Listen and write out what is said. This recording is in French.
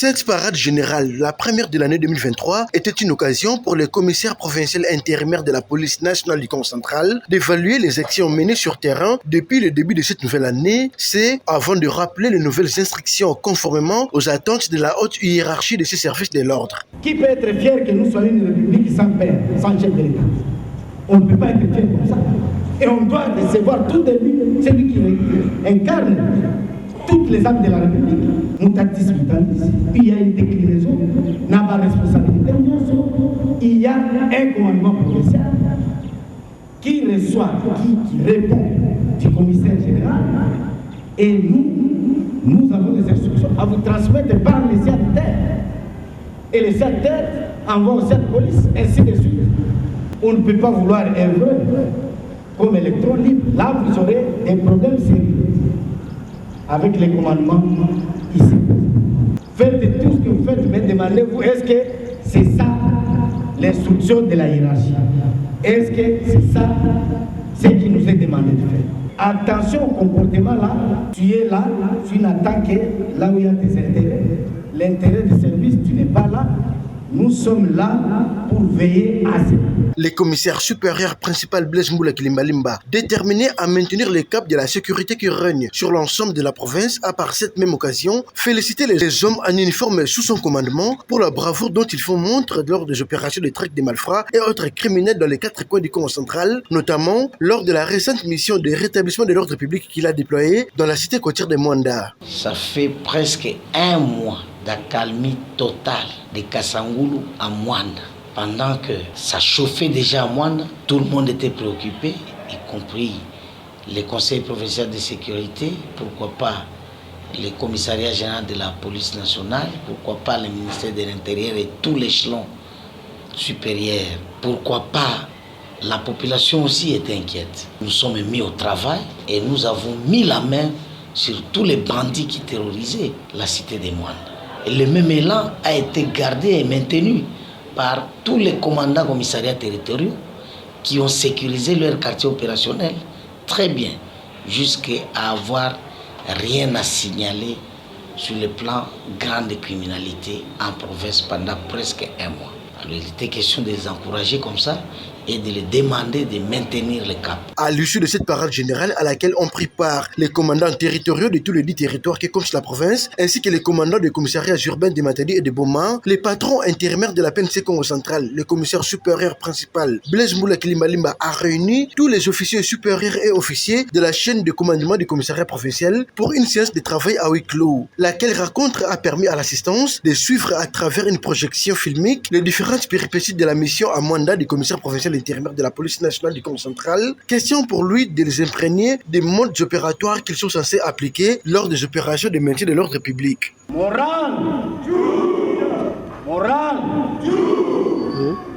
Cette parade générale, la première de l'année 2023, était une occasion pour les commissaires provinciaux intérimaires de la police nationale du Congo central d'évaluer les actions menées sur terrain depuis le début de cette nouvelle année, c'est avant de rappeler les nouvelles instructions conformément aux attentes de la haute hiérarchie de ces services de l'ordre. Qui peut être fier que nous soyons une république sans père, sans chef de l'État? On ne peut pas être fier comme ça. Et on doit recevoir tout de lui, celui qui incarne toutes les âmes de la République. Mutatis mutandis, il y a une déclinaison, n'a pas responsabilité. Il y a un commandement provincial qui reçoit, qui répond du commissaire général. Et nous avons des instructions à vous transmettre par les signataires. Et les signataires envoient au service de police, ainsi de suite. On ne peut pas vouloir œuvrer comme électron libre. Là, vous aurez des problèmes sérieux avec les commandements ici. Faites tout ce que vous faites, mais demandez-vous, est-ce que c'est ça l'instruction de la hiérarchie? Est-ce que c'est ça ce qui nous est demandé de faire? Attention au comportement là, tu es là, tu n'attends que là où il y a tes intérêts. L'intérêt du service, tu n'es pas là. Nous sommes là pour veiller à ça. Les commissaires supérieurs principal Blaise Mboula Kilimbalimba, déterminés à maintenir le cap de la sécurité qui règne sur l'ensemble de la province, a par cette même occasion félicité les hommes en uniforme sous son commandement pour la bravoure dont ils font montre lors des opérations de traque des malfrats et autres criminels dans les 4 coins du Congo central, notamment lors de la récente mission de rétablissement de l'ordre public qu'il a déployée dans la cité côtière de Mwanda. Ça fait presque un mois d'accalmie totale de Kassangoulou à Mwanda. Pendant que ça chauffait déjà à Mwanda, tout le monde était préoccupé, y compris les conseils provinciaux de sécurité, pourquoi pas le commissariat général de la police nationale, pourquoi pas le ministère de l'Intérieur et tout l'échelon supérieur, pourquoi pas la population aussi était inquiète. Nous sommes mis au travail et nous avons mis la main sur tous les bandits qui terrorisaient la cité de Mwanda. Et le même élan a été gardé et maintenu par tous les commandants commissariats territoriaux qui ont sécurisé leur quartier opérationnel très bien, jusqu'à avoir rien à signaler sur le plan grande criminalité en province pendant presque un mois. Alors il était question de les encourager comme ça et de les demander de maintenir le cap. À l'issue de cette parade générale à laquelle ont pris part les commandants territoriaux de tous les 10 territoires qui comptent la province, ainsi que les commandants des commissariats urbains de Matadi et de Boma, les patrons intérimaires de la PNC Congo central, le commissaire supérieur principal Blaise Mboula Kilimbalimba a réuni tous les officiers supérieurs et officiers de la chaîne de commandement du commissariat provincial pour une séance de travail à huis clos. Laquelle rencontre a permis à l'assistance de suivre à travers une projection filmique les différentes péripéties de la mission à Mwanda du commissaire provincial intérimaire de la police nationale du Congo central. Question pour lui de les imprégner des modes opératoires qu'ils sont censés appliquer lors des opérations de maintien de l'ordre public. Mon rang,